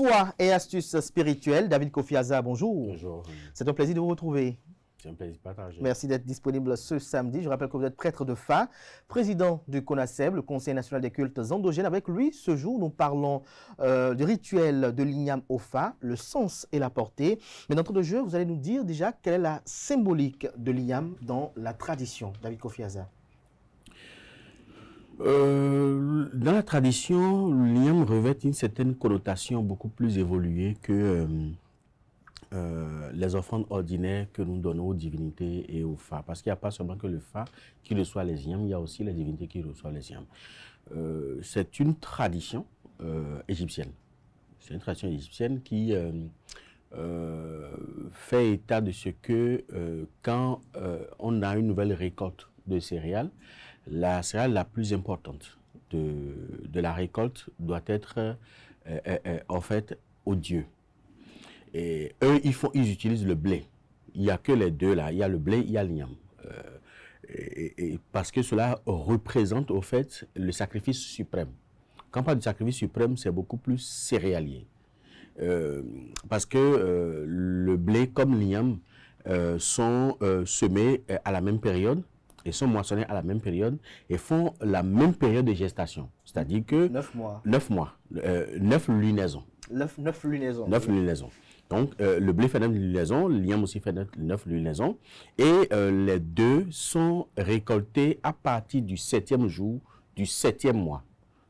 Foi et astuces spirituelles, David Kofi Aza, bonjour. Bonjour. C'est un plaisir de vous retrouver. C'est un plaisir partagé. Merci d'être disponible ce samedi. Je rappelle que vous êtes prêtre de Fa, président du CONACEB, le Conseil national des cultes endogènes. Avec lui, ce jour, nous parlons du rituel de l'igname au Fa, le sens et la portée. Mais d'entrée de jeu, vous allez nous dire déjà quelle est la symbolique de l'igname dans la tradition. David Kofi Aza. Dans la tradition, l'igname revêt une certaine connotation beaucoup plus évoluée que les offrandes ordinaires que nous donnons aux divinités et aux Fa. Parce qu'il n'y a pas seulement que le Fa qui reçoit les ignames, il y a aussi les divinités qui reçoivent les ignames. C'est une tradition égyptienne. C'est une tradition égyptienne qui fait état de ce que quand on a une nouvelle récolte de céréales, la céréale la plus importante de la récolte doit être en fait aux dieux. Et eux, ils utilisent le blé. Il n'y a que les deux là. Il y a le blé, il y a l'igname. Parce que cela représente au fait le sacrifice suprême. Quand on parle du sacrifice suprême, c'est beaucoup plus céréalier. Parce que le blé comme l'igname sont semés à la même période et sont moissonnés à la même période et font la même période de gestation. C'est-à-dire que 9 mois. 9 mois, 9 lunaisons. 9 lunaisons. 9 lunaisons. Donc, le blé fait 9 lunaisons, l'igname aussi fait 9 lunaisons. Et les deux sont récoltés à partir du 7e jour du 7e mois.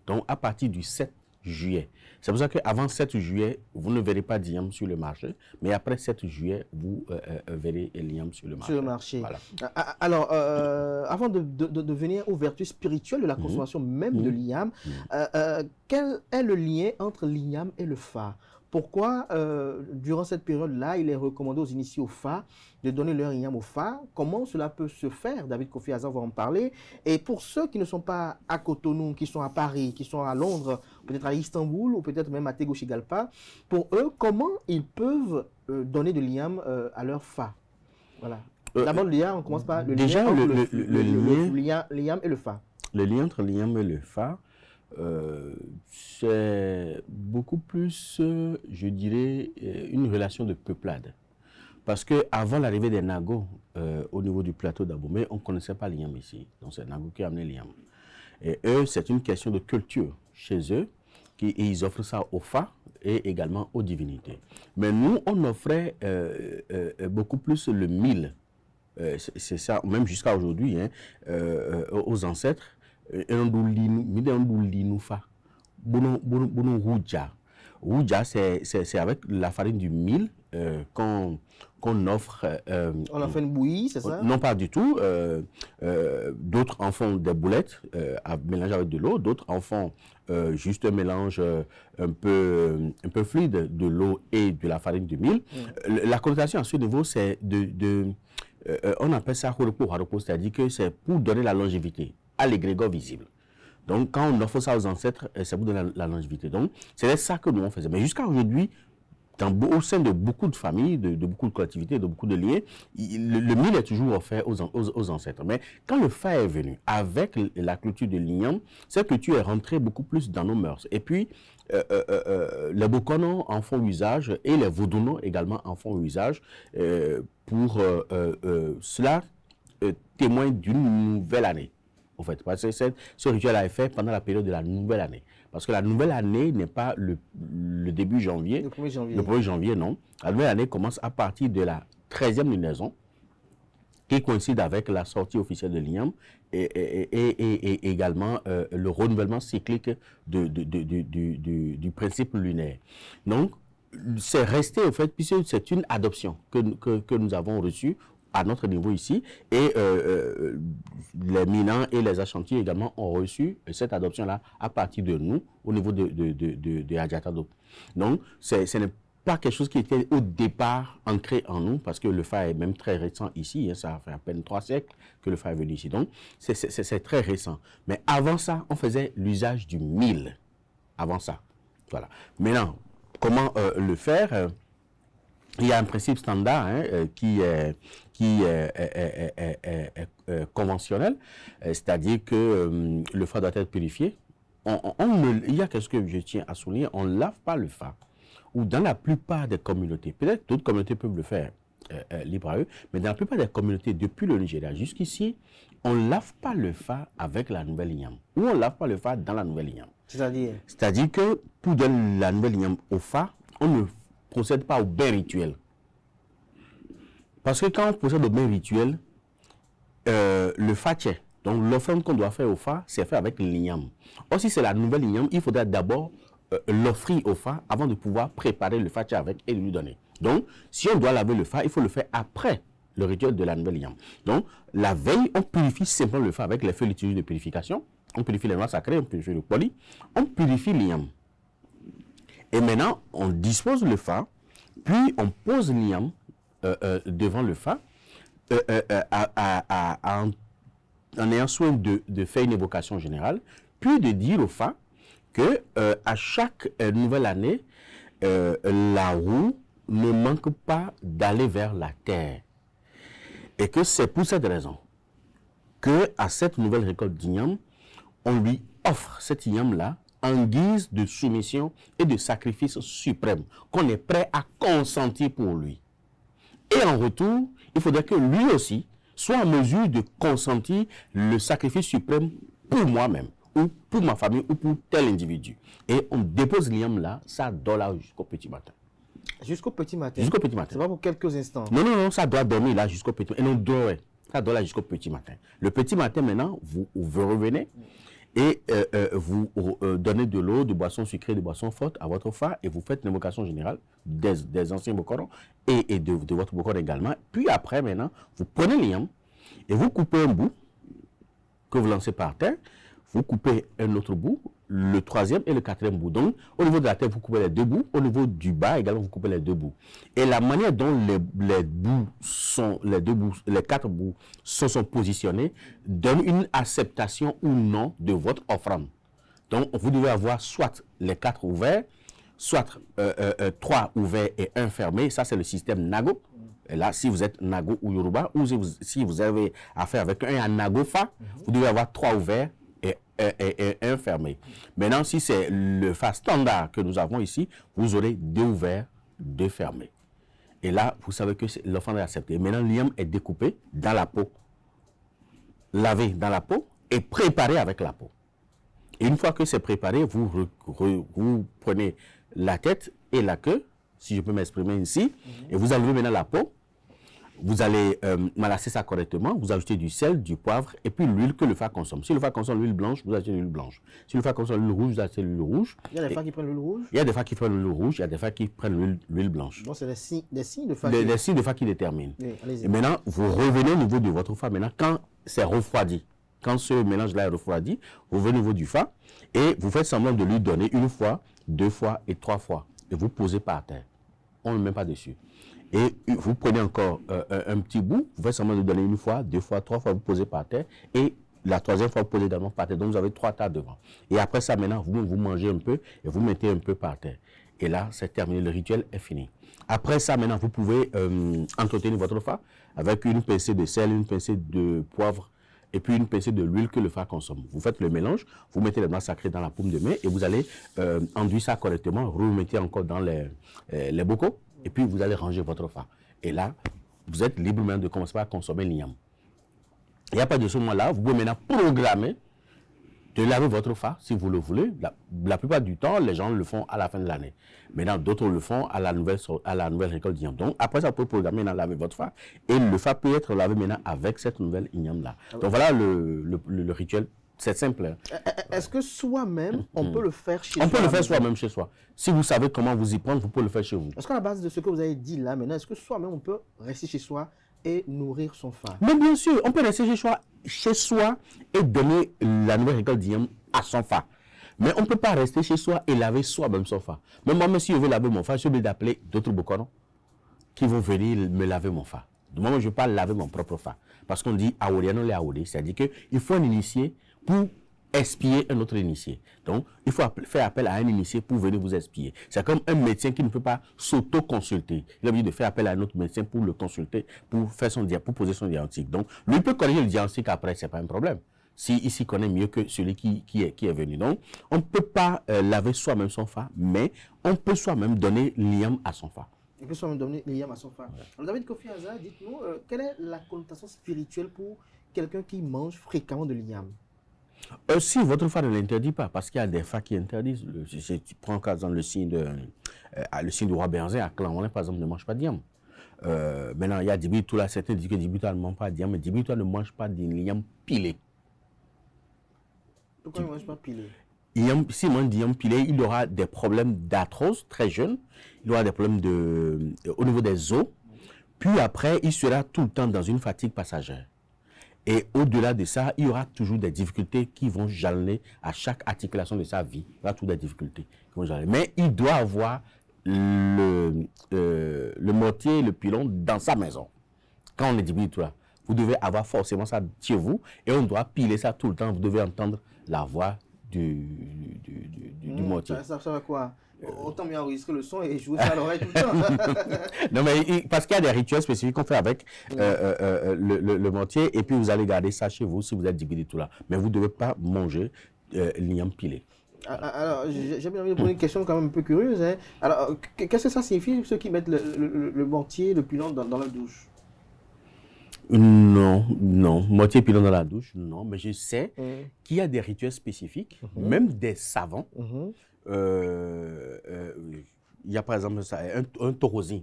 Donc, à partir du 7 juillet. C'est pour ça qu'avant 7 juillet, vous ne verrez pas d'igname sur le marché. Mais après 7 juillet, vous verrez l'igname sur le marché. Sur le marché. Voilà. Alors, avant de venir aux vertus spirituelles de la consommation même de l'igname, quel est le lien entre l'igname et le Fa? Pourquoi, durant cette période-là, il est recommandé aux initiés au Fa de donner leur igname au Fa? Comment cela peut se faire? David Kofi Aza va en parler. Et pour ceux qui ne sont pas à Cotonou, qui sont à Paris, qui sont à Londres, peut-être à Istanbul ou peut-être même à Tegucigalpa, pour eux, comment ils peuvent donner de l'igname à leur Fa? Voilà. D'abord, l'igname, on commence par le déjà, lien entre l'igname et le Fa. Le lien entre l'igname et le Fa, c'est beaucoup plus, je dirais, une relation de peuplade. Parce qu'avant l'arrivée des Nagos au niveau du plateau d'Abomey, on ne connaissait pas l'igname ici. Donc c'est Nago qui a amené l'igname. Et eux, c'est une question de culture chez eux. Et ils offrent ça aux Fa et également aux divinités. Mais nous, on offrait beaucoup plus le mil. C'est ça, même jusqu'à aujourd'hui, hein, aux ancêtres. Rouja, c'est avec la farine du mil qu'on offre. On en fait une bouillie, c'est ça? Non, pas du tout. D'autres en font des boulettes à mélanger avec de l'eau. D'autres en font juste un mélange un peu fluide de l'eau et de la farine du mil. La connotation à ce niveau, c'est on appelle ça horopo, c'est-à-dire que c'est pour donner la longévité à l'égrégore visible. Donc, quand on offre ça aux ancêtres, c'est pour donner la longévité. Donc, c'est ça que nous on faisait. Mais jusqu'à aujourd'hui, au sein de beaucoup de familles, de beaucoup de collectivités, de beaucoup de liens, le mil est toujours offert aux ancêtres. Mais quand le Fa est venu avec la culture de l'igname, cette culture est rentrée beaucoup plus dans nos mœurs. Et puis, les Bokono en font usage et les Vodouno également en font usage pour cela témoigne d'une nouvelle année. En fait, parce que ce rituel a été fait pendant la période de la nouvelle année. Parce que la nouvelle année n'est pas le début janvier. Le 1er janvier. Le 1er janvier, non. La nouvelle année commence à partir de la 13e lunaison, qui coïncide avec la sortie officielle de l'igname et également le renouvellement cyclique du principe lunaire. Donc, c'est resté, en fait, puisque c'est une adoption que nous avons reçue à notre niveau ici, et les Minans et les Ashanti également ont reçu cette adoption-là à partir de nous, au niveau de Adjatado. Donc, ce n'est pas quelque chose qui était au départ ancré en nous, parce que le Fa est même très récent ici, hein, ça fait à peine 3 siècles que le Fa est venu ici, donc c'est très récent. Mais avant ça, on faisait l'usage du mil, avant ça. Voilà. Maintenant, comment le faire? Il y a un principe standard qui est conventionnel, c'est-à-dire que le Fa doit être purifié. Il y a quelque chose que je tiens à souligner, on ne lave pas le Fa. ou dans la plupart des communautés, peut-être d'autres communautés peuvent le faire libre à eux, mais dans la plupart des communautés, depuis le Nigeria jusqu'ici, on ne lave pas le fa avec la nouvelle igname, ou on ne lave pas le fa dans la nouvelle igname. C'est-à-dire que pour donner la nouvelle igname au fa, on ne procède pas au bain rituel. Parce que quand on procède au bain rituel, le fa tchè, donc l'offrande qu'on doit faire au fa, c'est fait avec l'igname. Or, si c'est la nouvelle igname, il faudra d'abord l'offrir au fa avant de pouvoir préparer le fa tchè avec et lui donner. Donc, si on doit laver le fa, il faut le faire après le rituel de la nouvelle igname. Donc, la veille, on purifie simplement le fa avec les feux liturgiques de purification. On purifie les noix sacrées, on purifie le poli, on purifie l'igname. Et maintenant, on dispose le fa, puis on pose l'igname devant le fa, en ayant soin de faire une évocation générale, puis de dire au fa que à chaque nouvelle année, la roue ne manque pas d'aller vers la terre. Et que c'est pour cette raison que à cette nouvelle récolte d'igname, on lui offre cet igname-là en guise de soumission et de sacrifice suprême, qu'on est prêt à consentir pour lui. Et en retour, il faudrait que lui aussi soit en mesure de consentir le sacrifice suprême pour moi-même, ou pour ma famille, ou pour tel individu. Et on dépose l'igname là, ça dort là jusqu'au petit matin. Jusqu'au petit matin. Jusqu'au petit matin. C'est pas pour quelques instants. Non, non, non, ça doit dormir là jusqu'au petit matin. Et non, dormir. Ça dort là jusqu'au petit matin. Le petit matin, maintenant, vous revenez et vous donnez de l'eau, de boissons sucrées, de boissons fortes à votre fa et vous faites une invocation générale des anciens Bokoron et de votre Bokoron également. Puis après, maintenant, vous prenez l'igname et vous coupez un bout que vous lancez par terre. Vous coupez un autre bout, le troisième et le quatrième bout. Donc, au niveau de la terre, vous coupez les deux bouts. Au niveau du bas, également, vous coupez les deux bouts. Et la manière dont les quatre bouts sont positionnés donne une acceptation ou non de votre offrande. Donc, vous devez avoir soit les quatre ouverts, soit 3 ouverts et 1 fermé. Ça, c'est le système Nago. Et là, si vous êtes Nago ou Yoruba, ou si vous avez affaire avec un Nago Fa, vous devez avoir 3 ouverts et 1 fermé. Maintenant, si c'est le fa standard que nous avons ici, vous aurez 2 ouverts, 2 fermés. Et là, vous savez que l'offrande est acceptée. Maintenant, l'igname est découpé dans la peau, lavé dans la peau et préparé avec la peau. Et une fois que c'est préparé, vous prenez la tête et la queue, si je peux m'exprimer ici, et vous enlevez maintenant la peau. Vous allez malasser ça correctement, vous ajoutez du sel, du poivre et puis l'huile que le fa consomme. Si le fa consomme l'huile blanche, vous achetez l'huile blanche. Si le fa consomme l'huile rouge, vous achetez l'huile rouge. Il y a des fa qui prennent l'huile rouge? Il y a des fa qui prennent l'huile rouge, il y a des fa qui prennent l'huile blanche. Donc c'est des signes de fa. Les signes de fa qui déterminent. Oui, et maintenant, vous revenez au niveau de votre fa. Maintenant, quand c'est refroidi, quand ce mélange-là est refroidi, vous venez au niveau du fa et vous faites semblant de lui donner 1 fois, 2 fois et 3 fois. Et vous posez par terre. On ne le met pas dessus. Et vous prenez encore un petit bout, vous faites semblant de donner 1 fois, 2 fois, 3 fois, vous posez par terre. Et la 3e fois, vous posez également par terre. Donc, vous avez 3 tas devant. Et après ça, maintenant, vous mangez un peu et vous mettez un peu par terre. Et là, c'est terminé. Le rituel est fini. Après ça, maintenant, vous pouvez entretenir votre fa avec une pincée de sel, une pincée de poivre et puis une pincée de l'huile que le fa consomme. Vous faites le mélange, vous mettez les noix sacrées dans la paume de main et vous allez enduire ça correctement, vous remettez encore dans les bocaux et puis vous allez ranger votre fa. Et là, vous êtes libre maintenant de commencer à consommer l'igname. Et à partir de ce moment-là, vous pouvez maintenant programmer de laver votre fa si vous le voulez. La plupart du temps, les gens le font à la fin de l'année. Maintenant, d'autres le font à la nouvelle récolte d'igname. Donc, après ça, vous pouvez programmer de laver votre fa. Et le fa peut être lavé maintenant avec cette nouvelle igname-là. Donc, voilà le rituel. C'est simple. Hein. Est-ce que soi-même, on peut le faire chez soi? On peut le faire soi-même chez soi. Si vous savez comment vous y prendre, vous pouvez le faire chez vous. Est-ce qu'à la base de ce que vous avez dit là, maintenant, est-ce que soi-même, on peut rester chez soi et nourrir son fa? Mais bien sûr, on peut rester chez soi et donner la nouvelle récolte d'igname à son fa. Mais on ne peut pas rester chez soi et laver soi-même son fa. Même moi, si je veux laver mon fa, je suis obligé d'appeler d'autres Bokoron qui vont venir me laver mon fa. Du moment où je ne veux pas laver mon propre fa. Parce qu'on dit Aouliano le Aoulé, c'est-à-dire qu'il faut un initié pour espier un autre initié. Donc, il faut faire appel à un initié pour venir vous espier. C'est comme un médecin qui ne peut pas s'auto-consulter. Il a obligé de faire appel à un autre médecin pour le consulter, pour poser son diagnostic. Donc, lui peut corriger le diagnostic après, ce n'est pas un problème. s'il s'y connaît mieux que celui qui est venu. Donc, on ne peut pas laver soi-même son fa, mais on peut soi-même donner l'iam à son fa. Il peut soi-même donner l'iam à son fa. Alors, David Kofi Aza, dites-nous, quelle est la connotation spirituelle pour quelqu'un qui mange fréquemment de l'iam? Si votre fa ne l'interdit pas, parce qu'il y a des fa qui interdisent. Si tu prends par exemple le signe du roi Berzin à Clan, par exemple, ne mange pas d'iam. Maintenant, il y a Djibril là, certains disent que Djibril ne mange pas d'iam, mais Djibril ne mange pas d'iam pilé. Pourquoi il ne mange pas pilé? S'il mange d'iam pilé, il aura des problèmes d'arthrose très jeune, il aura des problèmes au niveau des os, puis après, il sera tout le temps dans une fatigue passagère. Et au-delà de ça, il y aura toujours des difficultés qui vont jalonner à chaque articulation de sa vie. Il y aura toujours des difficultés qui vont jalonner. Mais il doit avoir le mortier et le pilon dans sa maison. Quand on est dit tout là, vous devez avoir forcément ça chez vous et on doit piler ça tout le temps. Vous devez entendre la voix du mortier. Ça va quoi? Autant bien enregistrer le son et jouer ça à l'oreille tout le temps. Non, mais parce qu'il y a des rituels spécifiques qu'on fait avec le mortier et puis vous allez garder ça chez vous si vous êtes débile tout là. Mais vous ne devez pas manger l'iam pilé. Alors, j'ai bien envie de poser une question quand même un peu curieuse. Hein. Alors, qu'est-ce que ça signifie ceux qui mettent le mortier, le pilon dans la douche? Non, mortier et pilon dans la douche, non. Mais je sais qu'il y a des rituels spécifiques, même des savants. Il y a par exemple ça, un taurosin,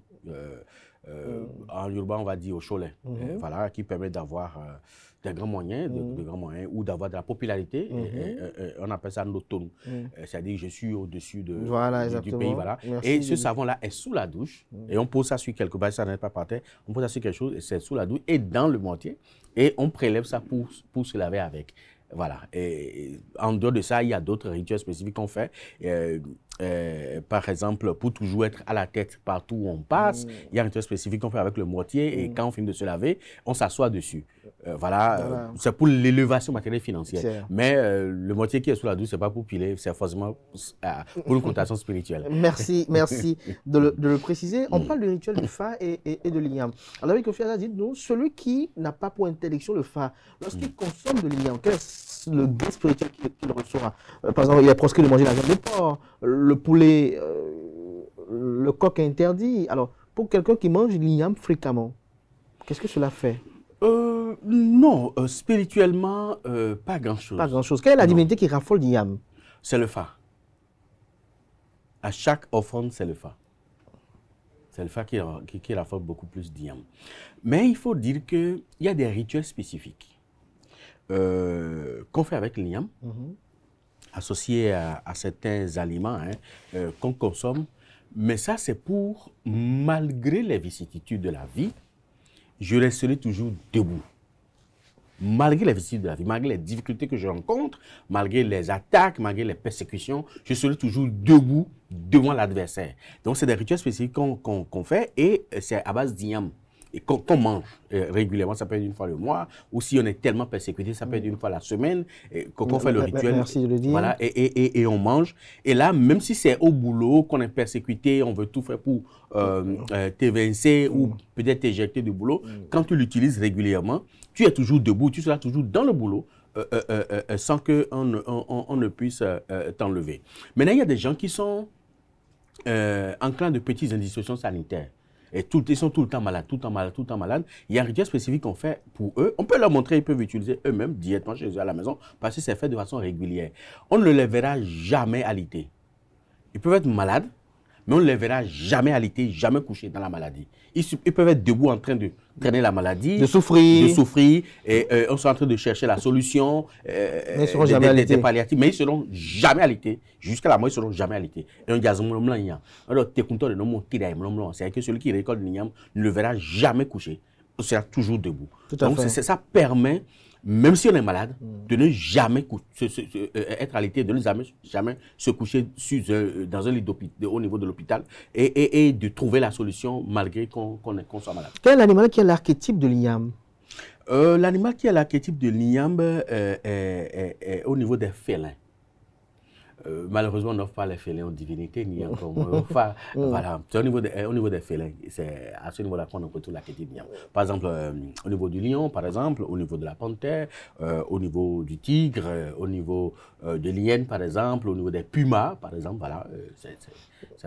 en urbain on va dire au Cholet, voilà, qui permet d'avoir des grands moyens, ou d'avoir de la popularité, on appelle ça l'autono, c'est-à-dire je suis au-dessus du pays, voilà. Merci, et ce savon-là est sous la douche, et on pose ça sur quelque part, ça n'est pas par terre, on pose ça sur quelque chose, et c'est sous la douche, et dans le mortier, et on prélève ça pour se laver avec. Voilà. Et en dehors de ça, il y a d'autres rituels spécifiques qu'on fait. Par exemple, pour toujours être à la tête partout où on passe, il y a un rituel spécifique qu'on fait avec le mortier et quand on finit de se laver, on s'assoit dessus. Voilà. C'est pour l'élévation matérielle financière. Mais le mortier qui est sous la douche, ce n'est pas pour piler, c'est forcément pour une connotation spirituelle. Merci de le préciser. On parle du rituel du fa et de l'iam. Alors, avec Kofi Aza, dites-nous, celui qui n'a pas pour interdiction le fa, lorsqu'il consomme de l'iam, quel est le gain spirituel qu'il reçoit? Par exemple, il est proscrit de manger la viande de porc, le poulet, le coq est interdit. Alors, pour quelqu'un qui mange l'iam fréquemment, qu'est-ce que cela fait? Non, spirituellement, pas grand-chose. Pas grand-chose. Quelle est la divinité qui raffole l'iam? C'est le fa. À chaque offrande, c'est le fa. C'est le fa qui raffole beaucoup plus d'iam. Mais il faut dire qu'il y a des rituels spécifiques qu'on fait avec l'iam, associés à certains aliments qu'on consomme. Mais ça, c'est pour, malgré les vicissitudes de la vie, je resterai toujours debout. Malgré les vicissitudes de la vie, malgré les difficultés que je rencontre, malgré les attaques, malgré les persécutions, je serai toujours debout devant l'adversaire. Donc, c'est des rituels spécifiques qu'on fait et c'est à base d'iam. Et qu'on mange régulièrement, ça peut être une fois le mois, ou si on est tellement persécuté, ça peut être une fois la semaine, qu'on fait le rituel. Merci de le dire. Voilà, et on mange. Et là, même si c'est au boulot, qu'on est persécuté, on veut tout faire pour t'évincer ou peut-être t'éjecter du boulot, quand tu l'utilises régulièrement, tu es toujours debout, tu seras toujours dans le boulot, sans qu'on ne puisse t'enlever. Maintenant, il y a des gens qui sont enclins de petites indispositions sanitaires. Et ils sont tout le temps malades, tout le temps malades. Il y a un rituel spécifique qu'on fait pour eux. On peut leur montrer, ils peuvent utiliser eux-mêmes directement chez eux à la maison parce que c'est fait de façon régulière. On ne les verra jamais alités. Ils peuvent être malades, mais on ne les verra jamais alités, jamais couchés dans la maladie. Ils peuvent être debout en train de traîner la maladie, de souffrir, et on est en train de chercher la solution, mais ils seront jamais alités. Palliatifs, mais ils ne seront jamais alités. Jusqu'à la mort, ils ne seront jamais alités. Et on dit, alors, c'est que celui qui récolte l'igname ne le verra jamais couché. On sera toujours debout. Donc, ça permet, même si on est malade, de ne jamais être alité, de ne jamais se coucher dans un lit au niveau de l'hôpital et de trouver la solution malgré qu'on soit malade. Quel est l'animal qui a l'archétype de l'igname? L'animal qui a l'archétype de l'igname est au niveau des félins. Malheureusement, on n'offre pas les félins aux divinités, ni encore moins aux phares. Voilà, c'est au niveau des félins, c'est à ce niveau-là qu'on retrouve l'archétype Niam. Par exemple, au niveau du lion, par exemple, au niveau de la panthère, au niveau du tigre, au niveau de l'hyène, par exemple, au niveau des pumas, par exemple, voilà, c'est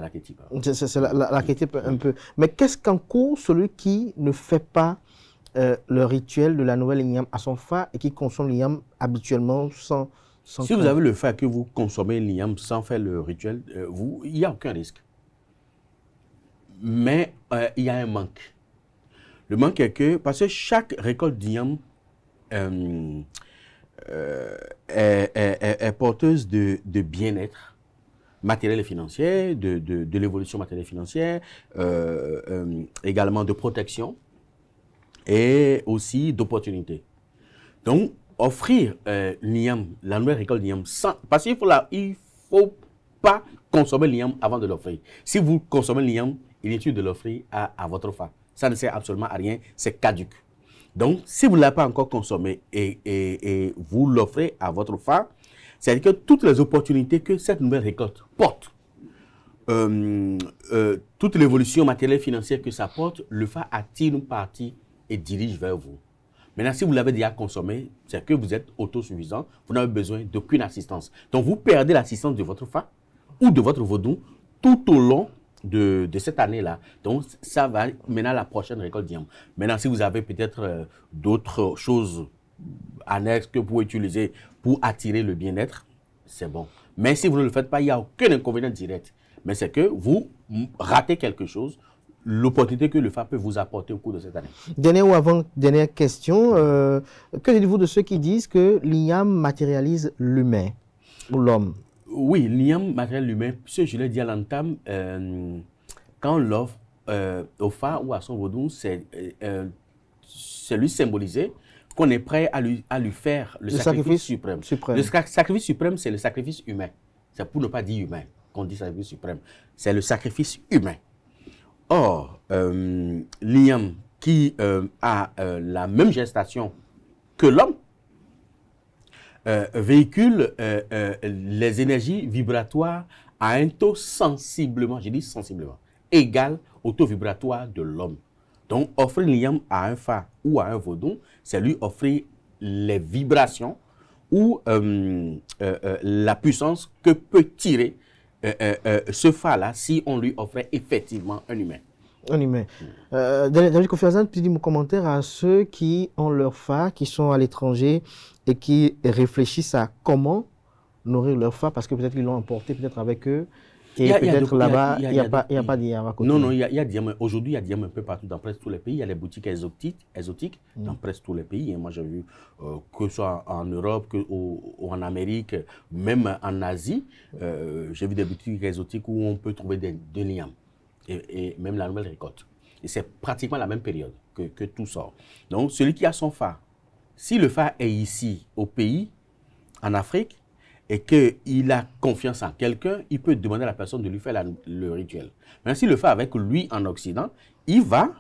l'archétype. C'est l'archétype un peu. Mais qu'est-ce qu'encourt celui qui ne fait pas le rituel de la nouvelle Inyam à son fa et qui consomme l'Inyam habituellement sans si vous avez le fait que vous consommez l'Inyam sans faire le rituel, il n'y a aucun risque. Mais il y a un manque. Le manque est que, parce que chaque récolte d'Inyam est porteuse de bien-être matériel et financier, de l'évolution matérielle et financière, également de protection et aussi d'opportunité. Donc, offrir l'Inyam, la nouvelle récolte d'Inyam, parce qu'il ne faut pas consommer l'Inyam avant de l'offrir. Si vous consommez l'Inyam, il est utile de l'offrir à votre fa. Ça ne sert absolument à rien, c'est caduc. Donc, si vous ne l'avez pas encore consommé et vous l'offrez à votre fa, c'est-à-dire que toutes les opportunités que cette nouvelle récolte porte, toute l'évolution matérielle et financière que ça porte, le fa attire une partie et dirige vers vous. Maintenant, si vous l'avez déjà consommé, c'est que vous êtes autosuffisant, vous n'avez besoin d'aucune assistance. Donc, vous perdez l'assistance de votre fa ou de votre vaudou tout au long de cette année-là. Donc, ça va maintenant à la prochaine récolte d'Inyam. Maintenant, si vous avez peut-être d'autres choses annexes que vous pouvez utiliser pour attirer le bien-être, c'est bon. Mais si vous ne le faites pas, il n'y a aucun inconvénient direct. Mais c'est que vous ratez quelque chose, l'opportunité que le fa peut vous apporter au cours de cette année. Dernière ou avant-dernière question, que dites-vous de ceux qui disent que l'Inyam matérialise l'humain ou l'homme? Oui, l'Inyam matérialise l'humain. Ce je l'ai dit à l'entame, quand on l'offre au fa ou à son vaudou, c'est lui symboliser qu'on est prêt à lui faire le sacrifice suprême. Le sacrifice suprême, c'est le sacrifice humain. C'est pour ne pas dire humain qu'on dit sacrifice suprême. C'est le sacrifice humain. Or, l'Inyam qui a la même gestation que l'homme véhicule les énergies vibratoires à un taux sensiblement, je dis sensiblement, égal au taux vibratoire de l'homme. Donc, offrir l'Inyam à un fa ou à un vaudou, c'est lui offrir les vibrations ou la puissance que peut tirer ce fa-là si on lui offrait effectivement un humain. Un humain. David Kofi Azan, puis dis mon commentaire à ceux qui ont leur fa, qui sont à l'étranger et qui réfléchissent à comment nourrir leur fa, parce que peut-être qu'ils l'ont emporté peut-être avec eux. Et peut-être là-bas, il n'y a pas d'Inyam à côté. Non, il y a d'Inyam. Aujourd'hui, il y a d'Inyam un peu partout dans presque tous les pays. Il y a les boutiques exotiques dans presque tous les pays. Et moi, j'ai vu que ce soit en Europe, ou en Amérique, même en Asie, j'ai vu des boutiques exotiques où on peut trouver de l'Inyam. Et même la nouvelle récolte. Et c'est pratiquement la même période que tout sort. Donc, celui qui a son fa, si le fa est ici, au pays, en Afrique, et qu'il a confiance en quelqu'un, il peut demander à la personne de lui faire le rituel. Maintenant, s'il le fait avec lui en Occident, il va,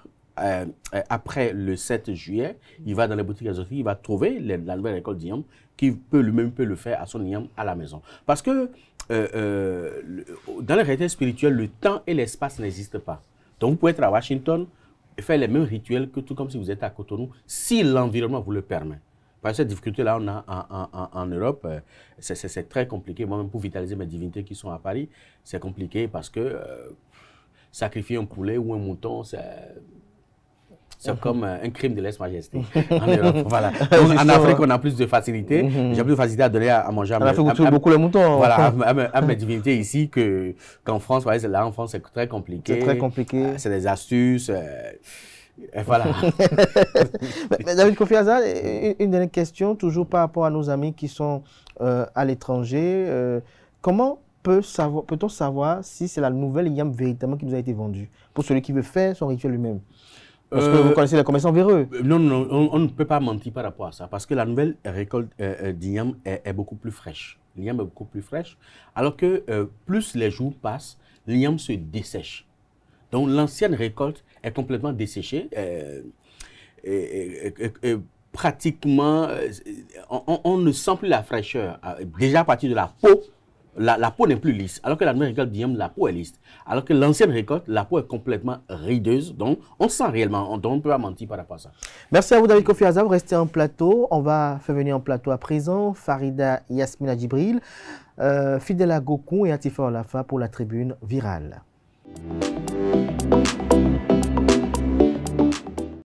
après le 7 juillet, il va dans les boutiques exotiques, il va trouver la nouvelle récolte d'Inyam, qui peut lui-même le faire à son Inyam à la maison. Parce que dans les réalités spirituelles, le temps et l'espace n'existent pas. Donc, vous pouvez être à Washington et faire les mêmes rituels que tout comme si vous êtes à Cotonou, si l'environnement vous le permet. Parce que cette difficulté-là, on a en Europe, c'est très compliqué. Moi-même, pour vitaliser mes divinités qui sont à Paris, c'est compliqué parce que sacrifier un poulet ou un mouton, c'est comme un crime de lèse-majesté en Europe. Voilà. Donc, en Afrique, on a plus de facilité. J'ai plus de facilité à donner à manger beaucoup le mouton. Voilà, à mes divinités ici qu'en France. Là, en France, c'est très compliqué. C'est très compliqué. C'est des astuces. Et voilà. Mais David Kofi Azan, une dernière question, toujours par rapport à nos amis qui sont à l'étranger. Comment peut-on savoir si c'est la nouvelle Inyam véritablement qui nous a été vendue pour celui qui veut faire son rituel lui-même? Parce que vous connaissez les commerçants véreux. Non, on ne peut pas mentir par rapport à ça. Parce que la nouvelle récolte d'Inyam est beaucoup plus fraîche. L'Inyam est beaucoup plus fraîche. Alors que plus les jours passent, l'Inyam se dessèche. Donc l'ancienne récolte est complètement desséchée. Pratiquement, on ne sent plus la fraîcheur. Déjà à partir de la peau, la peau n'est plus lisse. Alors que la nouvelle récolte d'igname, la peau est lisse. Alors que l'ancienne récolte, la peau est complètement rideuse. Donc, on sent réellement, on ne peut pas mentir par rapport à ça. Merci à vous, David Kofi Azam. Restez en plateau. On va faire venir en plateau à présent Farida Yasmina Djibril, Fidela Gokou et Atifa Olafa pour la tribune virale.